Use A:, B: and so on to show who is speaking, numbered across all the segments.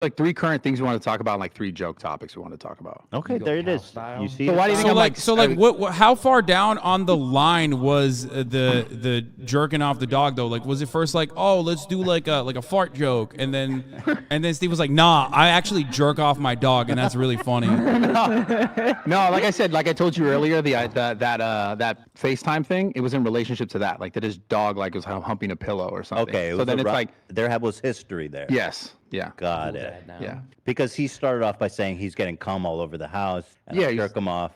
A: like 3 current things we want to talk about, and like 3 joke topics we want to talk about.
B: Okay, there it is. You see,
A: So why do you think
C: So
A: I'm
C: like,
A: like,
C: what? How far down on the line was the jerking off the dog though? Like, was it first like, oh, let's do like a fart joke, and then Steve was like, nah, I actually jerk off my dog, and that's really funny.
A: No, like I said, like I told you earlier, that FaceTime thing, it was in relationship to that, like that his dog like was humping a pillow or something.
B: okay.
A: So then it's like,
B: there was history there.
A: yes, yeah,
B: Got it.
A: yeah.
B: Because he started off by saying he's getting cum all over the house. And
A: Yeah,
B: I'll
A: he's-
B: jerk him off.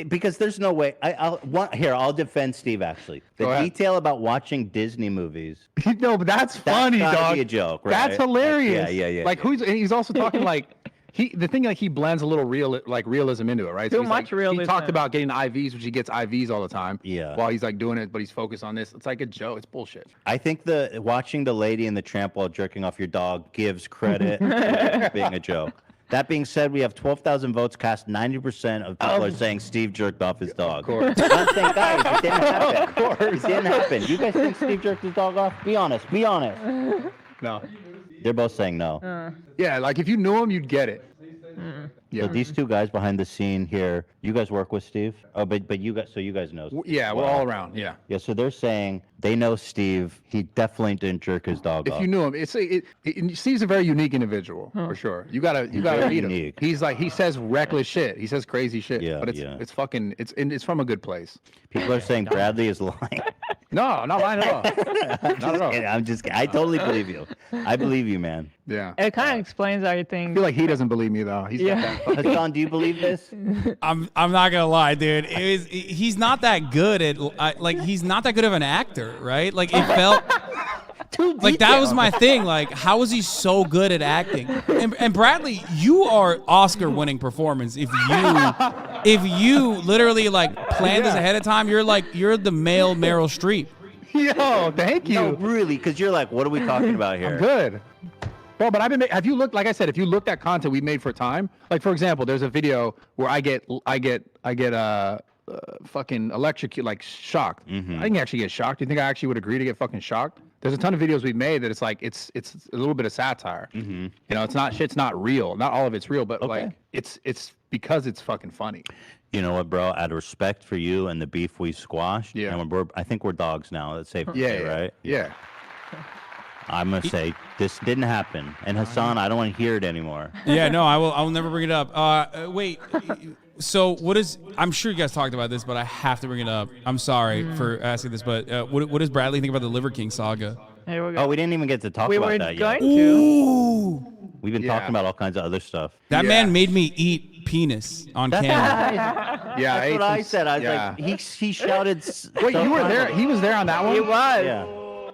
B: Because there's no way. I'll defend Steve actually. The
A: Go ahead.
B: detail about watching Disney movies.
A: No, but that's funny,
B: gotta
A: dog.
B: be a joke, right?
A: That's hilarious.
B: Yeah.
A: Like and he's also talking like the thing like he blends a little realism into it, right?
D: Too
A: he's
D: much
A: like,
D: realism.
A: He talked about getting the IVs, which he gets IVs all the time.
B: Yeah.
A: While he's like doing it, but he's focused on this. It's like a joke. It's bullshit.
B: I think watching the lady in the tramp while jerking off your dog gives credit to being a joke. That being said, we have 12,000 votes cast. 90% of people are saying Steve jerked off his dog.
A: Of course.
B: I'm saying, guys, it didn't happen. Of course. It didn't happen. You guys think Steve jerked his dog off? Be honest. Be honest.
A: No.
B: They're both saying no.
A: Yeah, like if you knew him, you'd get it. Yeah.
B: So these two guys behind the scene here, you guys work with Steve? Oh, but you guys know.
A: Yeah, we're all around. Yeah.
B: Yeah, so they're saying they know Steve. He definitely didn't jerk his dog off.
A: If you knew him, Steve's a very unique individual for sure. You gotta meet him.
B: unique.
A: He's like he says reckless shit. He says crazy shit.
B: Yeah,
A: but it's fucking it's from a good place.
B: People are saying Bradley is lying.
A: No, not lying at all. Not at all.
B: I'm just kidding. I totally believe you. I believe you, man.
A: Yeah.
D: It kind of explains
A: I
D: everything.
A: feel like he doesn't believe me though. He's got that fucking-
B: Hasan, do you believe this?
C: I'm not gonna lie, dude. He's not that good at like he's not that good of an actor, right? Like it felt like that was my thing. Like how is he so good at acting? And Bradley, you are Oscar-winning performance. If you literally like planned this ahead of time, you're the male Meryl Streep.
A: Yo, thank you.
B: No, really, because you're like, what are we talking about here?
A: I'm good. Bro, but have you looked, like I said, if you looked at content we made for time, like for example, there's a video where I get fucking electrocuted, like shocked.
B: Mm-hmm.
A: I didn't actually get shocked. Do you think I actually would agree to get fucking shocked? There's a ton of videos we've made that it's like, it's a little bit of satire.
B: Mm-hmm.
A: You know, shit's not real. Not all of it's real, but like it's because it's fucking funny.
B: You know what, bro? Out of respect for you and the beef we squashed,
A: Yeah.
B: and I think we're dogs now. That's safe to
A: Yeah,
B: say,
A: yeah,
B: right?
A: Yeah.
B: I'm gonna say this didn't happen. And Hasan, I don't want to hear it anymore.
C: Yeah, no, I will never bring it up. Wait. So what is? I'm sure you guys talked about this, but I have to bring it up. I'm sorry for asking this, but what does Bradley think about the Liver King saga?
D: Here we go.
B: Oh, we didn't even get to talk
D: we
B: about
D: were
B: that
D: going
B: yet.
D: to.
C: Ooh,
B: We've been
A: Yeah.
B: talking about all kinds of other stuff.
C: that
A: Yeah.
C: man made me eat penis on camera.
A: Yeah.
B: That's what I said. I was
A: yeah.
B: like, he shouted.
A: Wait, you were there? He was there on that one?
D: He was.
B: Yeah.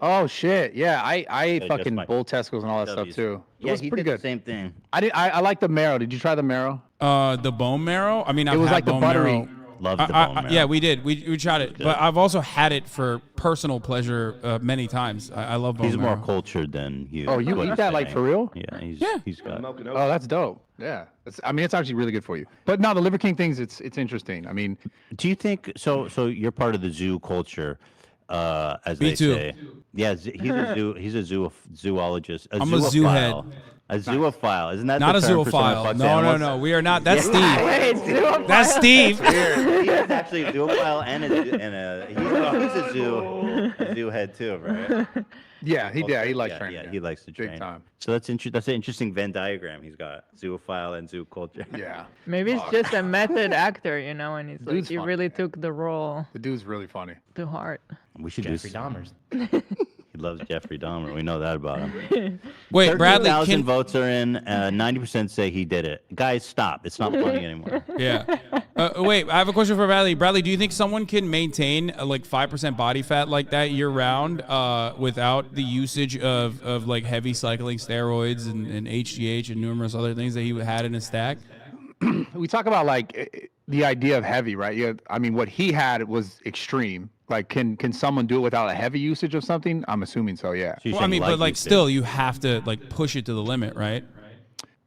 A: Oh shit! Yeah, I ate
B: just
A: fucking
B: my
A: bull testicles and all that stuff
B: W's.
A: too. It
B: Yeah,
A: was
B: he
A: pretty
B: did
A: good.
B: the same thing.
A: I like the marrow. Did you try the marrow?
C: The bone marrow. I mean, I've
A: It was
C: had
A: like the
C: bone
A: buttery.
C: marrow.
B: Love the bone marrow.
C: Yeah, we did. We tried it, but I've also had it for personal pleasure many times. I love bone
B: He's
C: marrow.
B: more cultured than you.
A: Oh, you
B: is what
A: eat
B: he's
A: that like
B: saying.
A: for real?
B: Yeah, he's got.
A: Oh, that's dope. Yeah, it's actually really good for you. But no, the Liver King things, it's interesting. I mean,
B: Do you think so? So you're part of the zoo culture, as
C: Me
B: they
C: too.
B: say. Yeah, he's a zoologist.
C: I'm a zoo head.
B: A zoophile, isn't that
C: Not a
B: the term for someone
C: zoophile.
B: who fucks
C: No,
B: animals?
C: no. We are not. That's
B: Yeah.
C: Steve.
D: Wait, zoophile?
C: That's Steve.
B: He's actually a zoophile and he's a zoo head too, right?
A: yeah, he likes
B: yeah,
A: training.
B: yeah, he likes to
A: Big
B: train.
A: time.
B: So that's an interesting Venn diagram he's got. Zoophile and zoo culture.
A: Yeah,
D: Maybe it's just a method actor, you know, and he's like,
A: Dude's
D: he
A: funny.
D: really took the role
A: the dude's really funny.
D: to heart.
B: We should
E: Jeffrey
B: do.
E: Dahmer's.
B: He loves Jeffrey Dahmer. We know that about him.
C: Wait, Bradley.
B: 13,000 votes are in. 90% say he did it. Guys, stop. It's not funny anymore.
C: Yeah. Wait, I have a question for Bradley. Bradley, do you think someone can maintain like 5% body fat like that year round without the usage of like heavy cycling steroids and HGH and numerous other things that he had in his stack?
A: We talk about like the idea of heavy, right? Yeah, I mean, what he had was extreme. Like, can someone do it without a heavy usage of something? I'm assuming so. Yeah.
B: So you're
C: Well, I
B: saying
C: mean, but like
B: you did.
C: still, you have to like push it to the limit, right?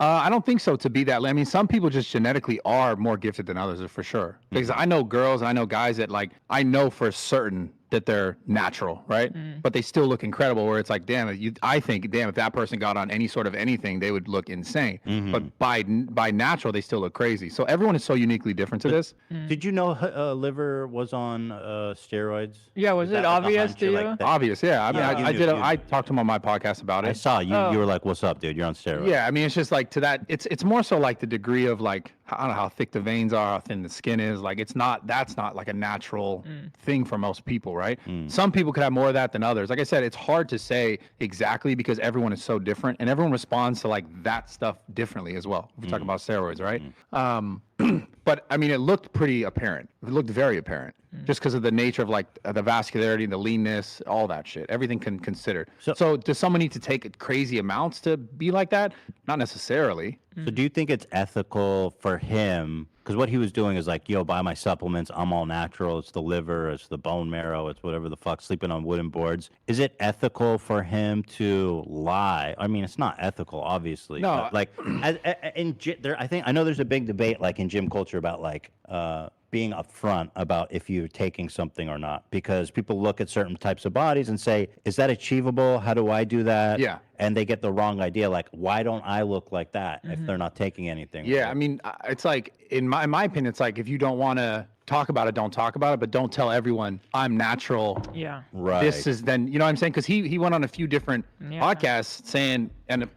A: I don't think so to be that. I mean, some people just genetically are more gifted than others, for sure. Because I know girls and I know guys that like I know for certain that they're natural, right? But they still look incredible. Where it's like, damn, I think, damn, if that person got on any sort of anything, they would look insane. But by natural, they still look crazy. So everyone is so uniquely different to this.
B: Did you know Liver was on steroids?
D: Yeah, was
B: Is
D: it
B: that like a
D: obvious
B: hunch
D: to
B: or
D: you?
B: like that?
A: Obvious, yeah. I mean,
B: Yeah,
A: I
B: you
A: did.
B: knew.
A: I talked to him on my podcast about it.
B: I saw you. You were like, "What's up, dude? You're on steroids."
A: Yeah, I mean, it's just like to that. It's more so like the degree of like I don't know how thick the veins are, how thin the skin is. Like that's not like a natural thing for most people, right? Some people could have more of that than others. Like I said, it's hard to say exactly because everyone is so different and everyone responds to like that stuff differently as well. If we're talking about steroids, right? But I mean, it looked pretty apparent. It looked very apparent. Just because of the nature of like the vascularity and the leanness, all that shit, everything considered. So does someone need to take crazy amounts to be like that? Not necessarily.
B: So do you think it's ethical for him? Because what he was doing is like, yo, buy my supplements. I'm all natural. It's the liver. It's the bone marrow. It's whatever the fuck, sleeping on wooden boards. Is it ethical for him to lie? I mean, it's not ethical, obviously.
A: No.
B: But like, I know there's a big debate like in gym culture about like, being upfront about if you're taking something or not, because people look at certain types of bodies and say, is that achievable? How do I do that?
A: Yeah.
B: And they get the wrong idea. Like, why don't I look like that if they're not taking anything?
A: Yeah, I mean, it's like in my opinion, it's like if you don't want to talk about it, don't talk about it, but don't tell everyone I'm natural.
D: Yeah.
B: Right.
A: This is then, you know what I'm saying? Because he went on a few different podcasts saying, and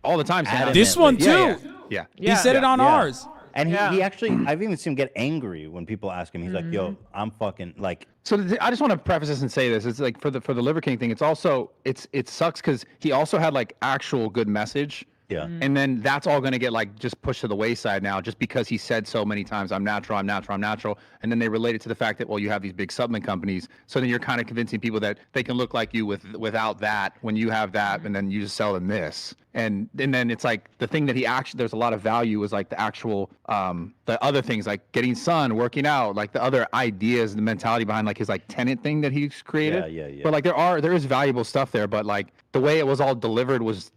A: all the time saying,
C: This one too.
A: Yeah.
C: He said it on
B: Yeah.
C: ours.
B: And he actually, I've even seen him get angry when people ask him. He's like, yo, I'm fucking like.
A: So I just want to preface this and say this. It's like for the Liver King thing, it's also it sucks because he also had like actual good message.
B: Yeah.
A: And then that's all going to get like just pushed to the wayside now just because he said so many times, I'm natural, I'm natural, I'm natural. And then they relate it to the fact that, well, you have these big supplement companies. So then you're kind of convincing people that they can look like you without that when you have that. And then you just sell them this. And then it's like the thing that he actually, there's a lot of value is like the actual, the other things like getting sun, working out, like the other ideas, the mentality behind like his like tenant thing that he's created.
B: Yeah.
A: But like there is valuable stuff there, but like the way it was all delivered was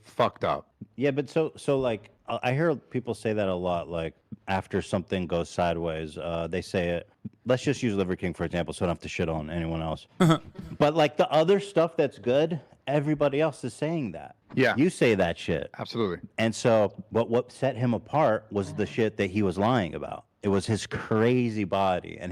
A: fucked up.
B: Yeah, but so like I hear people say that a lot. Like after something goes sideways, they say it. Let's just use Liver King for example, so I don't have to shit on anyone else. But like the other stuff that's good, everybody else is saying that.
A: Yeah.
B: You say that shit.
A: Absolutely.
B: And so, what set him apart was the shit that he was lying about. It was his crazy body and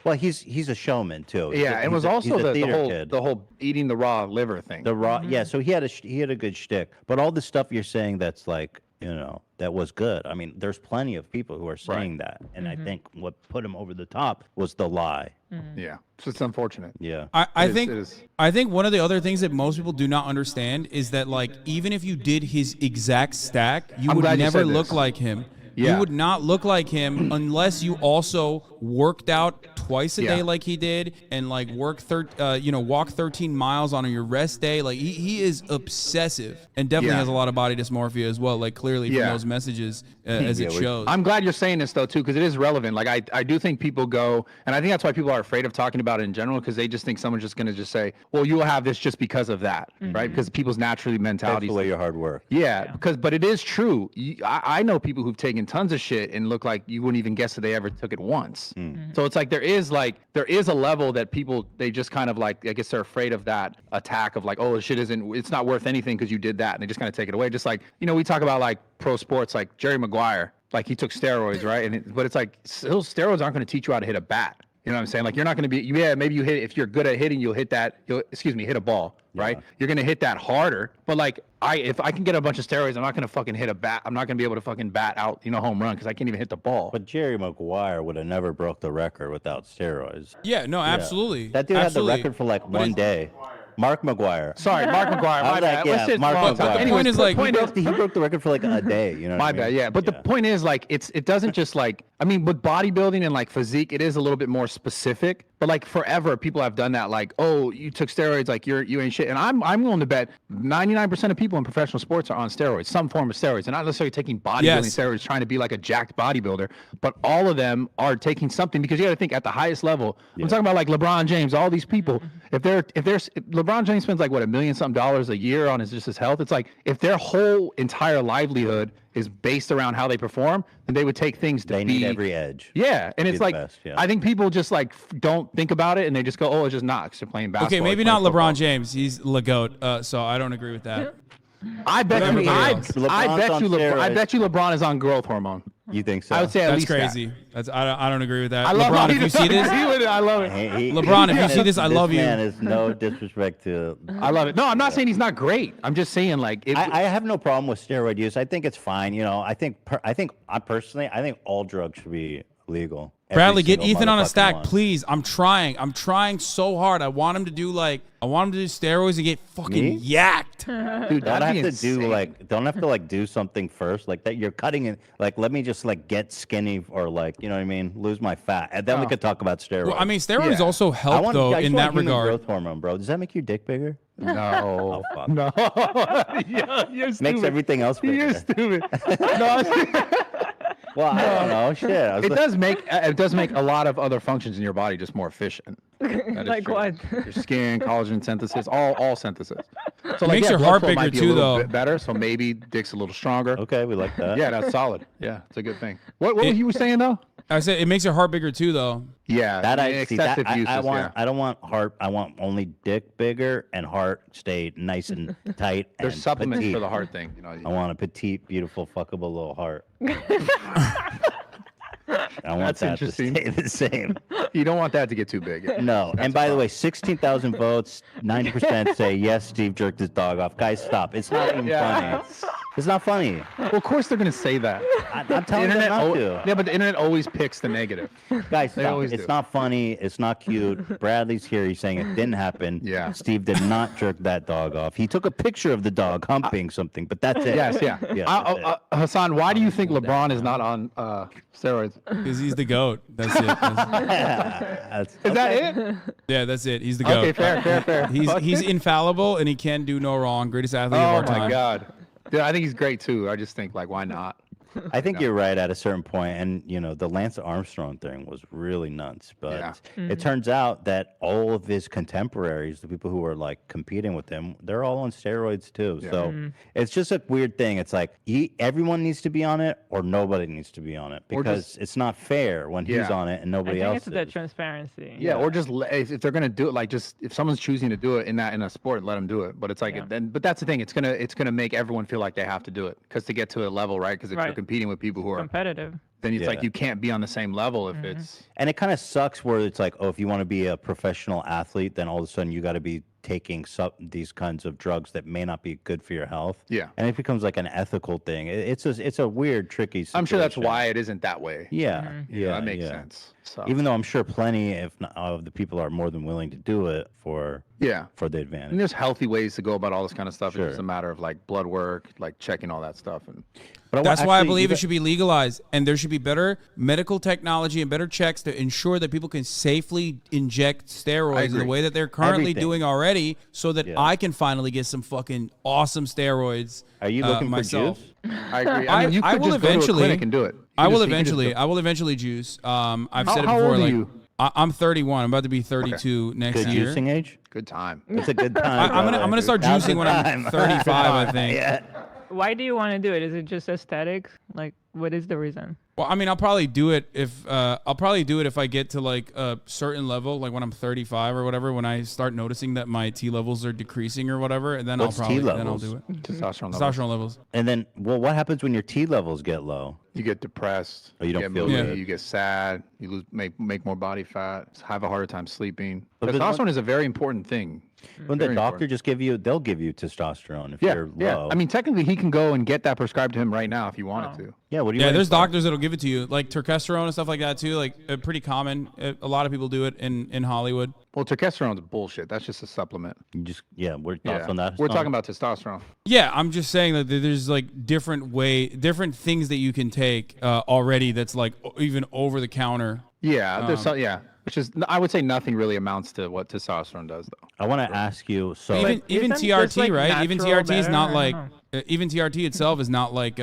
B: well, he's a showman too.
A: Yeah, it was
B: He's
A: also
B: a theater kid.
A: the whole eating the raw liver thing.
B: The raw, yeah. So he had a good shtick, but all the stuff you're saying that's like, you know, that was good. I mean, there's plenty of people who are saying that, and I think what put him over the top was the lie.
A: Yeah, so it's unfortunate.
B: Yeah.
C: I think one of the other things that most people do not understand is that like even if you did his exact stack, you would
A: glad you
C: never
A: said
C: look
A: this.
C: like him.
A: Yeah.
C: You would not look like him unless you also worked out twice a day like he did and like walk 13 miles on your rest day. Like he is obsessive and definitely has a lot of body dysmorphia as well. Like clearly from those messages as it shows.
A: I'm glad you're saying this though too, because it is relevant. Like I do think people go, and I think that's why people are afraid of talking about it in general, because they just think someone's just going to just say, well, you will have this just because of that, right? Because people's naturally mentality.
B: That's the way your hard work.
A: Yeah, but it is true. I know people who've taken tons of shit and look like you wouldn't even guess that they ever took it once. So it's like there is a level that people, they just kind of like, I guess they're afraid of that attack of like, oh, this shit it's not worth anything because you did that, and they just kind of take it away. Just like, you know, we talk about like pro sports, like Jerry Maguire, like he took steroids, right? But it's like those steroids aren't going to teach you how to hit a bat. You know what I'm saying? Like you're not going to be, maybe you hit, if you're good at hitting, hit a ball, right? You're going to hit that harder. But like if I can get a bunch of steroids, I'm not going to fucking hit a bat. I'm not going to be able to fucking bat out, home run because I can't even hit the ball.
B: But Jerry Maguire would have never broke the record without steroids.
C: Yeah, no, absolutely.
B: That dude had the record for like one day. Mark Maguire.
A: Sorry, Mark Maguire. My bad.
B: Yeah, Mark Maguire.
C: The point is like
B: he broke the record for like a day. You know.
A: My bad. Yeah, but the point is like it doesn't just like, I mean, with bodybuilding and like physique, it is a little bit more specific. But like forever, people have done that. Like, oh, you took steroids, like you ain't shit. And I'm willing to bet 99% of people in professional sports are on steroids, some form of steroids, and not necessarily taking bodybuilding steroids, trying to be like a jacked bodybuilder. But all of them are taking something, because you got to think at the highest level. I'm talking about like LeBron James, all these people. If LeBron James spends like $1 million something a year on his health, it's like if their whole entire livelihood is based around how they perform, then they would take things to
B: They
A: be
B: need every edge.
A: Yeah, and
B: Be
A: it's
B: the
A: like
B: best, yeah.
A: I think people just like don't think about it and they just go, oh, it's just not because they're playing basketball.
C: Okay, maybe
A: they're
C: not
A: playing
C: LeBron
A: football.
C: James. He's the GOAT, so I don't agree with that.
A: I bet
C: Whatever
A: you.
C: everybody
A: I,
C: else.
A: I bet
B: LeBron's
A: you.
B: on
A: I
B: steroids.
A: bet you LeBron is on growth hormone.
B: You think so?
A: I would say at
C: That's
A: least that.
C: crazy. I don't agree with that.
A: I love
C: LeBron,
A: how
C: if
A: he
C: you see this,
A: I love it.
C: LeBron, if you see this, I love you.
B: This man is no disrespect to.
A: I love it. No, I'm not saying he's not great. I'm just saying like it,
B: I have no problem with steroid use. I think it's fine. You know, I think personally, I think all drugs should be legal. Every
C: Bradley, get
B: single
C: Ethan on a
B: motherfucking
C: stack,
B: one.
C: please. I'm trying so hard. I want him to do steroids and get fucking
B: Me?
C: yacked.
A: dude,
B: Don't
A: that'd
B: have
A: be
B: to
A: insane.
B: do don't have to like do something first like that. You're cutting it. Like, let me just like get skinny or like, you know what I mean, lose my fat, and then we could talk about steroids.
C: Well, I mean, steroids
A: Yeah.
C: also help though
B: I just
C: in
B: want
C: that
B: human
C: regard.
B: growth hormone, bro. Does that make your dick bigger?
A: No,
B: fuck.
A: no, yeah, you're stupid.
B: Makes everything else
A: You're
B: bigger.
A: stupid. No,
B: Well, I don't know. Shit. I was
A: it does make a lot of other functions in your body just more efficient. That is
D: Like
A: true.
D: what?
A: Your skin, collagen synthesis, all synthesis. So like,
C: makes
A: yeah,
C: your
A: blood
C: heart
A: flow
C: bigger
A: might be a
C: too,
A: little
C: though.
A: bit better. So maybe dick's a little stronger.
B: Okay, we like that.
A: Yeah, that's solid. Yeah, it's a good thing. What were you saying though?
C: I said it makes your heart bigger too, though.
A: Yeah,
B: That I see. That
A: excessive uses.
B: I want.
A: Yeah.
B: I don't want heart. I want only dick bigger and heart stay nice and tight.
A: There's
B: and
A: supplements
B: petite.
A: for the heart thing. You know.
B: I want a petite, beautiful, fuckable little heart. I want
A: That's
B: that
A: interesting.
B: to stay the same.
A: You don't want that to get too big.
B: No. And by the way, 16,000 votes, 90% say yes, Steve jerked his dog off. Guys, stop. It's not even
A: Yeah.
B: funny. It's not funny.
A: Well, of course they're gonna say that.
B: I'm telling them not to.
A: Yeah, but the internet always picks the negative.
B: Guys,
A: They
B: stop.
A: always
B: It's
A: do.
B: not funny. It's not cute. Bradley's here. He's saying it didn't happen.
A: Yeah.
B: Steve did not jerk that dog off. He took a picture of the dog humping something, but that's it.
A: Yes, yeah.
B: that's it.
A: Hassan, why do you think LeBron is not on steroids?
C: Because he's the GOAT. That's it.
A: Is that it?
C: Yeah, that's it. He's the GOAT.
A: Okay, fair.
C: He's infallible and he can do no wrong. Greatest athlete of
A: Oh
C: our
A: my
C: time.
A: God. Dude, I think he's great too. I just think like, why not?
B: I think you're right at a certain point, and you know the Lance Armstrong thing was really nuts. But
A: Yeah.
B: it turns out that all of his contemporaries, the people who were like competing with him, they're all on steroids too.
A: Yeah.
B: So it's just a weird thing. It's like everyone needs to be on it, or nobody needs to be on it,
A: Or
B: because
A: just-
B: it's not fair when he's
A: Yeah.
B: on it and
D: I
B: nobody
D: think
B: else
D: it's the
B: is.
D: transparency.
A: Yeah, or just if they're gonna do it, like just if someone's choosing to do it in a sport, let them do it. But it's like,
D: Yeah.
A: but that's the thing. It's gonna make everyone feel like they have to do it because to get to a level, right? Because if you're
D: Right.
A: competing with people who are,
D: Competitive.
A: then it's like
B: Yeah.
A: you can't be on the same level if it's.
B: And it kind of sucks where it's like, oh, if you want to be a professional athlete, then all of a sudden you got to be taking these kinds of drugs that may not be good for your health.
A: Yeah.
B: And it becomes like an ethical thing. It's a weird, tricky situation.
A: I'm sure that's why it isn't that way.
B: Yeah. Yeah.
A: that makes
B: yeah.
A: sense. So
B: Even though I'm sure plenty, if not, of the people are more than willing to do it for
A: yeah.
B: the
A: And
B: advantage.
A: there's healthy ways to go about all this kind of stuff.
B: Sure.
A: It's just a matter of like blood work, like checking all that stuff. And
B: But
C: That's why I
B: actually,
C: believe
B: you
C: it should be legalized, and there should be better medical technology and better checks to ensure that people can safely inject steroids in the
A: agree.
C: way that they're currently
B: Everything.
C: doing already, so that
B: Yeah.
C: I can finally get some fucking awesome steroids.
B: Are you looking
C: myself.
B: for juice?
A: I agree.
C: I-
A: I mean, you
C: I
A: could
C: will
A: just go to a
C: eventually-
A: clinic and do it.
C: I will
A: You can just
C: eventually.
A: go-
C: I will eventually juice. I've
A: How-
C: said it
A: how
C: before.
A: old are
C: Like
A: you?
C: I'm 31. I'm about to be 32 next
B: Good
C: year.
B: juicing age?
A: Good time.
B: It's a good time.
C: I'm gonna
B: brother.
C: start
B: Now's
C: juicing
B: the
C: when I'm
B: time.
C: 35. I think.
B: Yeah.
D: Why do you want to do it? Is it just aesthetics? Like, what is the reason?
C: Well, I mean, I'll probably do it if I get to like a certain level, like when I'm 35 or whatever. When I start noticing that my T levels are decreasing or whatever, and then
B: What's T
C: I'll
B: levels?
C: do it.
A: Testosterone levels.
C: Testosterone levels.
B: And then, well, what happens when your T levels get low?
A: You get depressed.
B: Oh, you don't
A: get
B: feel
A: moody,
B: good.
A: You get sad. You make more body fat. Have a harder time sleeping.
B: But there's
A: Testosterone
B: one-
A: is a very important thing.
B: When the
A: Very
B: doctor
A: important.
B: just they'll give you testosterone if
A: Yeah,
B: you're
A: yeah.
B: low.
A: I mean, technically, he can go and get that prescribed to him right now if he wanted to.
B: yeah. What do you?
C: Yeah,
B: waiting
C: there's
B: for?
C: doctors that'll give it to you, like testosterone and stuff like that too. Like pretty common. A lot of people do it in Hollywood.
A: Well, testosterone's bullshit. That's just a supplement.
B: You just what are your thoughts
A: Yeah.
B: on that?
A: We're
B: Hassan?
A: talking about testosterone.
C: Yeah, I'm just saying that there's like different things that you can take already. That's like even over the counter.
A: Yeah, there's yeah. Which is, I would say nothing really amounts to what testosterone does, though.
B: I want to ask you. So
C: Even
D: Isn't just,
C: TRT,
D: like,
C: right? Even
D: natural
C: TRT is
D: better?
C: not
D: I
C: like
D: don't know.
C: even TRT itself is not like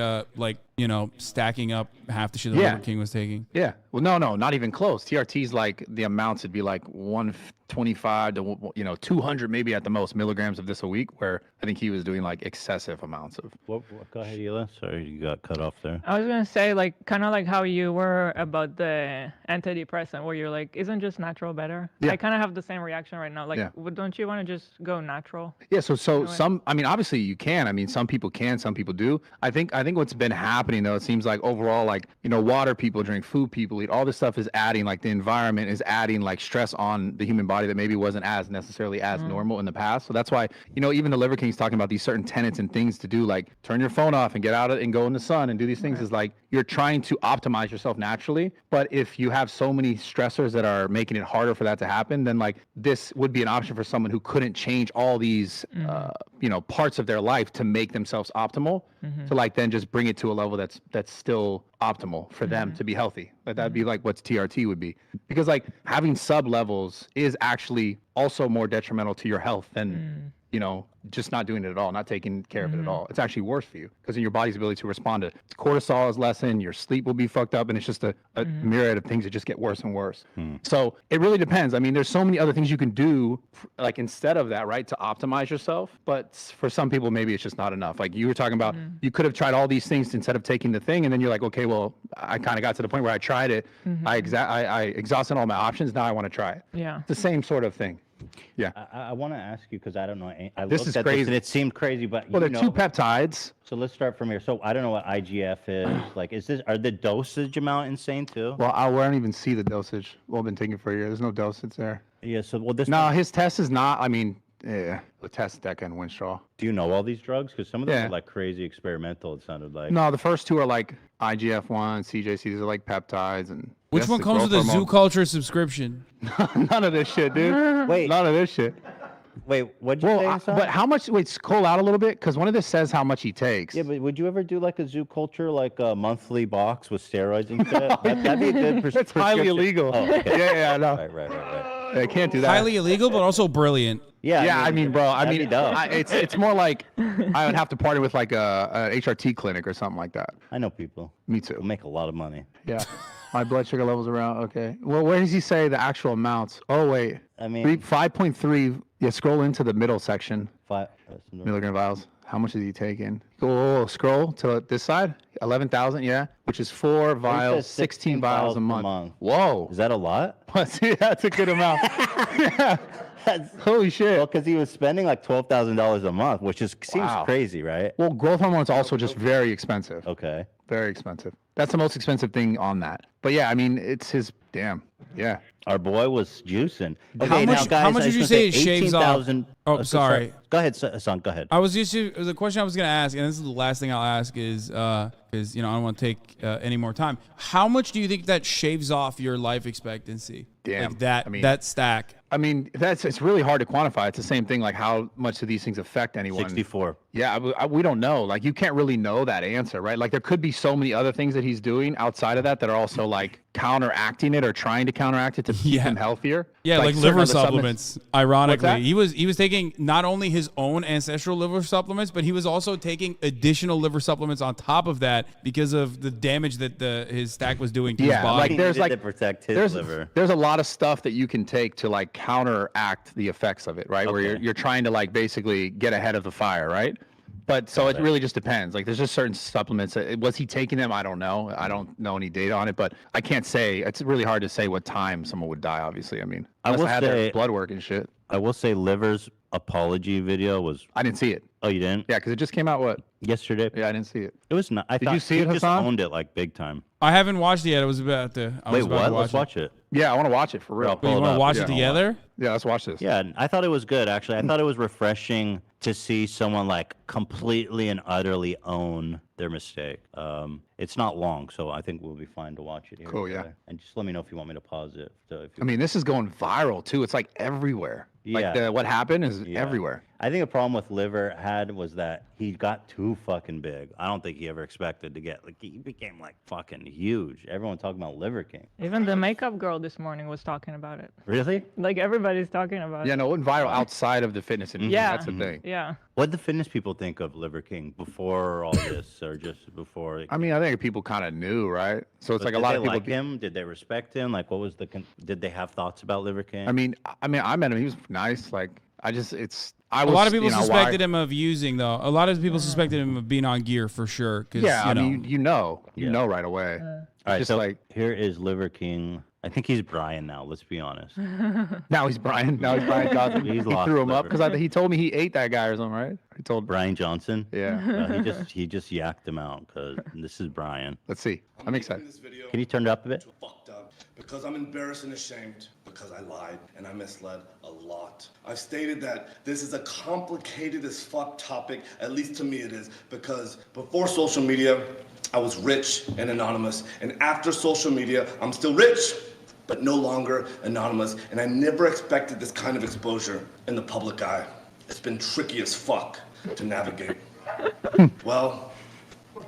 C: stacking up half the shit that Liver King was taking.
A: Yeah. Well, no, not even close. TRT's like the amounts would be like 125 to 200 maybe at the most milligrams of this a week, where I think he was doing like excessive amounts of.
B: What, go ahead, Hila. Sorry, you got cut off there.
D: I was gonna say like kind of like how you were about the antidepressant, where you're like, isn't just natural better?
A: Yeah.
D: I kind of have the same reaction right now. Like, don't you want to just go natural?
A: Yeah. So some. I mean, obviously you can. I mean, some people can, some people do. I think what's been happening though, it seems like overall, like water people drink, food people eat, all this stuff is adding, like the environment is adding like stress on the human body that maybe wasn't as necessarily as normal in the past. So that's why even the Liver King's talking about these certain tenets and things to do, like turn your phone off and get out and go in the sun and do these things. Is like you're trying to optimize yourself naturally, but if you have so many stressors that are making it harder for that to happen, then like this would be an option for someone who couldn't change all these parts of their life to make themselves optimal, to like then just bring it to a level that's still optimal for them to be healthy. Like that'd be like what TRT would be, because like having sub levels is actually also more detrimental to your health than just not doing it at all, not taking care of it at all. It's actually worse for you, because in your body's ability to respond to cortisol is lessened, your sleep will be fucked up, and it's just a myriad of things that just get worse and worse. So it really depends. I mean, there's so many other things you can do like instead of that, right, to optimize yourself, but for some people maybe it's just not enough. Like you were talking about, you could have tried all these things instead of taking the thing, and then you're like, okay, well, I kind of got to the point where I tried it, I exhausted all my options, now I want to try it.
D: Yeah,
A: it's the same sort of thing. Yeah.
B: I want to ask you, because I don't know.
A: This is crazy.
B: And it seemed crazy, but
A: well, they're two peptides.
B: So let's start from here. So I don't know what IGF is. Like, are the dosage amount insane too?
A: Well, I won't even see the dosage. Well, I've been taking for a year. There's no dosage there.
B: Yeah. So this.
A: No, his test is not. I mean, the test Deca and Winstraw.
B: Do you know all these drugs? Because some of them are like crazy experimental. It sounded like.
A: No, the first two are like IGF-1, CJC. These are like peptides and.
C: Which one comes with a Zoo Culture subscription?
A: None of this shit, dude.
B: Wait.
A: None of this shit.
B: Wait, what'd you say?
A: But how much? Wait, scroll out a little bit, because one of this says how much he takes.
B: Yeah, but would you ever do like a Zoo Culture, like a monthly box with steroids and shit? That'd be a good prescription.
A: That's highly illegal.
B: Oh, okay.
A: Yeah, I know.
B: Right.
A: I can't do that.
C: Highly illegal, but also brilliant.
A: Yeah, I mean, bro. I mean, it's more like I would have to partner with like a HRT clinic or something like that.
B: I know people.
A: Me too.
B: We'll make a lot of money.
A: Yeah. My blood sugar levels around. Okay. Well, where does he say the actual amounts? Oh wait.
B: I mean,
A: 5.3. Yeah, scroll into the middle section.
B: 5
A: milligram vials. How much is he taking? Go scroll to this side. 11,000. Yeah, which is 4 vials, 16 vials a month. Whoa.
B: Is that a lot?
A: See, that's a good amount. Yeah. Holy shit.
B: Well, because he was spending like $12,000 a month, which seems crazy, right?
A: Well, growth hormone is also just very expensive.
B: Okay.
A: Very expensive. That's the most expensive thing on that. But yeah, I mean, it's his damn. Yeah.
B: Our boy was juicing. Okay,
C: how much did you say it shaves off? Oh, sorry.
B: Go ahead, Hasan. Go ahead.
C: The question I was going to ask, and this is the last thing I'll ask, is because I don't want to take any more time. How much do you think that shaves off your life expectancy?
A: Damn.
C: Like that stack.
A: I mean, it's really hard to quantify. It's the same thing, like how much do these things affect anyone?
B: 64.
A: Yeah, we don't know. Like, you can't really know that answer, right? Like, there could be so many other things that he's doing outside of that are also like counteracting it or trying to counteract it to keep him healthier.
C: Yeah, like liver supplements. Ironically, he was taking not only his own ancestral liver supplements, but he was also taking additional liver supplements on top of that because of the damage that his stack was doing to his body.
B: Like there's like to protect his liver.
A: There's a lot of stuff that you can take to like counteract the effects of it, right? Okay. Where you're trying to like basically get ahead of the fire, right? But so it really just depends. Like there's just certain supplements. Was he taking them? I don't know. I don't know any data on it, but I can't say. It's really hard to say what time someone would die. Obviously, I mean, unless I had their blood work and shit.
B: I will say Liver's apology video was.
A: I didn't see it.
B: Oh, you didn't?
A: Yeah, because it just came out
B: yesterday.
A: Yeah, I didn't see it.
B: It was not.
A: Did you see it, Hasan?
B: Just owned it like big time.
C: I haven't watched it yet. I was about to.
B: Wait, what? Let's watch it.
A: Yeah, I want to watch it for real.
C: You want to watch it together?
A: Yeah, let's watch this.
B: Yeah, I thought it was good actually. I thought it was refreshing to see someone like completely and utterly own their mistake. It's not long, so I think we'll be fine to watch it here.
A: Cool, yeah.
B: And just let me know if you want me to pause it.
A: I mean, this is going viral too. It's like everywhere.
B: Yeah.
A: Like what happened is everywhere.
B: I think a problem with Liver had was that he got too fucking big. I don't think he ever expected to get like he became like fucking huge. Everyone talking about Liver King.
D: Even the makeup girl this morning was talking about it.
B: Really?
D: Like everybody's talking about it.
A: Yeah, no, it went viral outside of the fitness industry.
D: Yeah.
A: That's the thing.
D: Yeah. Yeah.
B: What did the fitness people think of Liver King before all this, or just before?
A: I mean, I think people kind of knew, right? So it's like a
B: did
A: lot
B: they
A: of people.
B: like him? Did they respect him? Like, what was the? Did they have thoughts about Liver King?
A: I mean, I met him. He was nice. Like, I was.
C: A lot of people suspected him of using, though. A lot of people suspected him of being on gear for sure.
A: Yeah, I mean, you know right away.
B: All right,
A: just
B: so
A: like
B: here is Liver King. I think he's Brian now. Let's be honest.
A: now he's Brian. Now he's Brian Johnson.
B: He's
A: he
B: lost
A: threw him up
B: liver.
A: because he told me he ate that guy or something, right? He told.
B: Brian Johnson.
A: Yeah.
B: No, he just yacked him out because this is Brian.
A: Let's see. I'm excited.
B: Can you turn it up a bit?
E: Fucked up because I'm embarrassed and ashamed because I lied and I misled a lot. I've stated that this is a complicated as fuck topic, at least to me it is, because before social media, I was rich and anonymous, and after social media, I'm still rich, but no longer anonymous, and I never expected this kind of exposure in the public eye. It's been tricky as fuck to navigate. Well,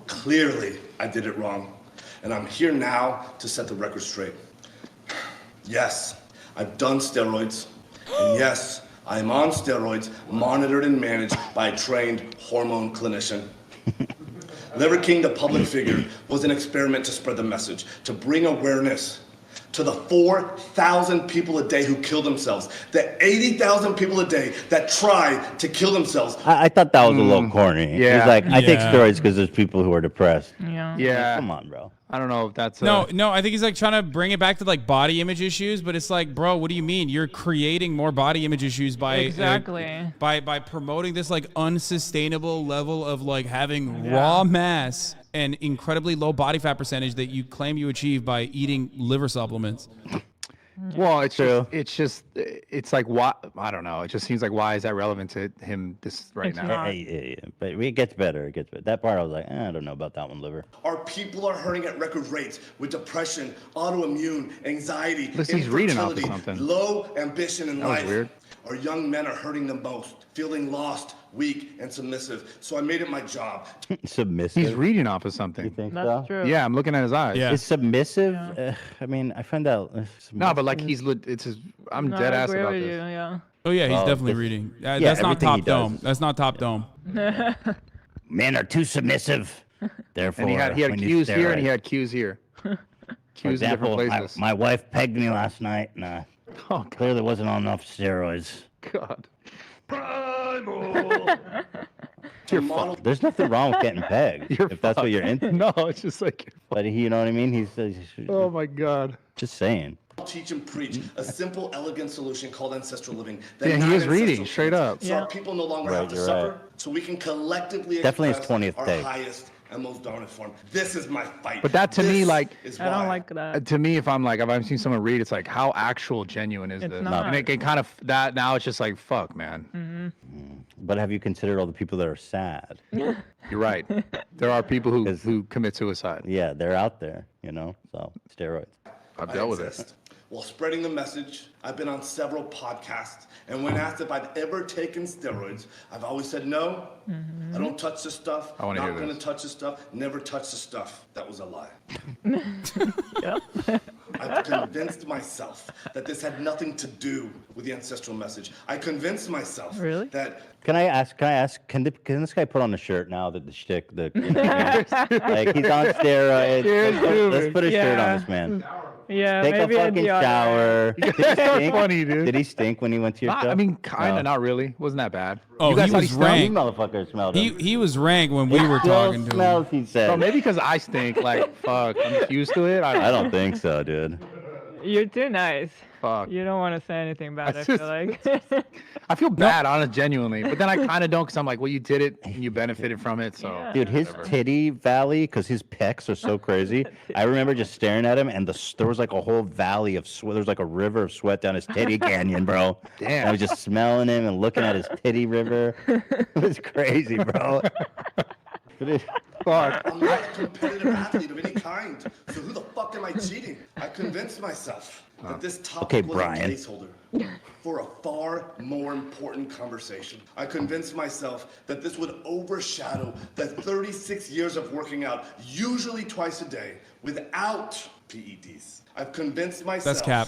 E: clearly I did it wrong, and I'm here now to set the record straight. Yes, I've done steroids, and yes, I am on steroids, monitored and managed by a trained hormone clinician. Liver King, the public figure, was an experiment to spread the message, to bring awareness to the 4,000 people a day who kill themselves, the 80,000 people a day that try to kill themselves.
B: I thought that was a little corny.
A: Yeah.
B: He's like, I take
C: Yeah.
B: steroids because there's people who are depressed.
D: Yeah.
A: Yeah.
B: Come on, bro.
A: I don't know if that's
C: No, I think he's like trying to bring it back to like body image issues, but it's like, bro, what do you mean? You're creating more body image issues by
D: Exactly.
C: by promoting this like unsustainable level of like having raw mass and incredibly low body fat percentage that you claim you achieve by eating liver supplements.
A: Well, it's like why I don't know. It just seems like why is that relevant to him this right
D: It's
A: now?
D: not.
B: Yeah. But it gets better. It gets better. That part I was like, I don't know about that one, Liver.
E: Our people are hurting at record rates with depression, autoimmune, anxiety,
A: Listen, he's reading off of
E: infertility,
A: something.
E: low ambition in
A: That was
E: life.
A: weird.
E: Our young men are hurting the most, feeling lost, weak, and submissive. So I made it my job.
B: Submissive.
A: He's reading off of
B: You
A: something.
B: think
D: That's
B: so?
D: true.
A: Yeah, I'm looking at his eyes.
C: Yeah.
B: Is submissive? I mean, I find out.
A: No, but like it's his. I'm
D: No,
A: dead
D: I
A: ass
D: agree
A: about
D: with
A: this.
D: you, yeah.
C: Oh yeah, he's
B: Well,
C: definitely
B: this-
C: reading.
B: yeah,
C: That's not
B: everything he
C: top
B: does
C: dome.
B: is-
C: That's not top dome.
B: Men are too submissive. Therefore,
A: And he had
B: we need
A: cues here and he
B: steroids.
A: had cues here.
B: For
A: Cues in different
B: example,
A: places.
B: my wife pegged me last night, and
A: Oh God.
B: clearly wasn't on enough steroids.
A: God.
E: You're model
B: There's nothing wrong with getting pegged
A: You're
B: if that's what you're into.
A: No, it's just like.
B: But you know what I mean? He's
A: Oh my God.
B: just saying.
E: teach and preach a simple, elegant solution called ancestral living.
A: Yeah, he
E: not
A: is reading,
E: ancestral
A: straight
E: foods.
A: up.
E: So
D: Yeah.
E: our people no longer
B: Right,
E: have to
B: you're
E: suffer,
B: right.
E: so we can collectively
B: Definitely his
E: express
B: 20th
E: our
B: take.
E: highest and most dominant form. This is my fight.
A: But that to me,
E: This
A: like-
E: is
D: I don't
E: why.
D: like that.
A: To me, if I've seen someone read, it's like how actual genuine is
D: It's
A: this?
D: not.
A: And it kind of that now it's just like fuck, man.
B: But have you considered all the people that are sad?
A: You're right. There are people who
B: 'Cause-
A: who commit suicide.
B: Yeah, they're out there, you know? So, steroids.
A: I've
E: I
A: dealt with it.
E: exist. While spreading the message, I've been on several podcasts, and when asked if I've ever taken steroids, I've always said no. I don't touch this stuff.
A: I wanna
E: Not
A: hear
E: gonna
A: this.
E: touch this stuff. Never touch the stuff. That was a lie.
D: Yep.
E: I've convinced myself that this had nothing to do with the ancestral message. I convinced myself
D: Really?
E: that
B: Can I ask? Can this guy put on a shirt now that the shtick, like he's on steroids? Let's put a shirt on this man.
D: Yeah,
B: Take a
D: maybe
B: fucking
D: the other-
B: shower. Did he stink?
A: funny, dude.
B: Did he stink when he went to your show?
A: I mean, kind of,
B: No.
A: not really. Wasn't that bad.
C: Oh,
A: You guys
C: he
A: thought
C: was
A: stunk?
B: You
C: rank.
B: motherfucker smelled him.
C: He was rank when we were
B: Still
C: talking to him.
B: smells, he said.
A: Bro, maybe because I stink. Like, fuck, I'm just used to it.
B: I don't think so, dude.
D: You're too nice.
A: Fuck.
D: You don't want to say anything bad, I
A: I
D: feel
A: just-
D: like.
A: I feel bad, honest, genuinely. But then I kind of don't, because I'm like, well, you did it and you benefited from it. So,
D: Yeah.
B: Dude, his titty valley, because his pecs are so crazy. I remember just staring at him, and there was like a whole valley of sweat. There was like a river of sweat down his titty canyon, bro.
A: Damn.
B: I was just smelling him and looking at his titty river. It was crazy, bro. But
A: fuck.
E: I'm not a competitive athlete of any kind. So who the fuck am I cheating? I convinced myself that this topic
B: Okay,
E: was
B: Brian.
E: a placeholder for a far more important conversation. I convinced myself that this would overshadow the 36 years of working out, usually twice a day, without PEDs. I've convinced myself.
C: That's cap.